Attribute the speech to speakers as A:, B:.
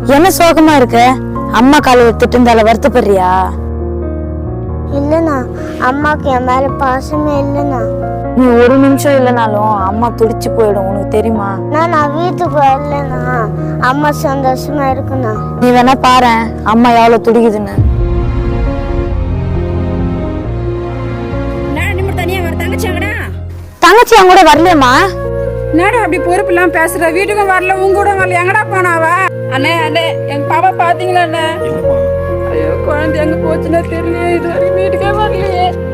A: என்ன சோகமா இருக்க? அம்மா காலை எடுத்துட்டு இருந்தால வருத்தப்படுறியா?
B: இல்லண்ணா, அம்மாக்கு என் மேல பாசமே இல்லண்ணா.
A: நீ ஒரு நிமிஷம் இல்லைனாலும் அம்மா துடிச்சு போயிடும், உனக்கு தெரியுமா?
B: நான் வீட்டுக்கு வரலண்ணா, அம்மா சந்தோஷமா இருக்குண்ணா.
A: நீ வேணா பாரு அம்மா எவ்வளவு துடிக்குதுன்னு. தங்கச்சி அவங்க கூட வரலையம்மா?
C: என்னடா அப்படி பொறுப்பு இல்லாம பேசுற? வீட்டுக்கும் வரல, உங்க கூட வரல, எங்கடா போனாவ? அண்ணே அண்ணே, எங்க பாப்பா பாத்தீங்களா அண்ணே? ஐயோ, குழந்தை எங்க போச்சுன்னா தெரியல, இது வரைக்கும் வீட்டுக்கே வரலையே.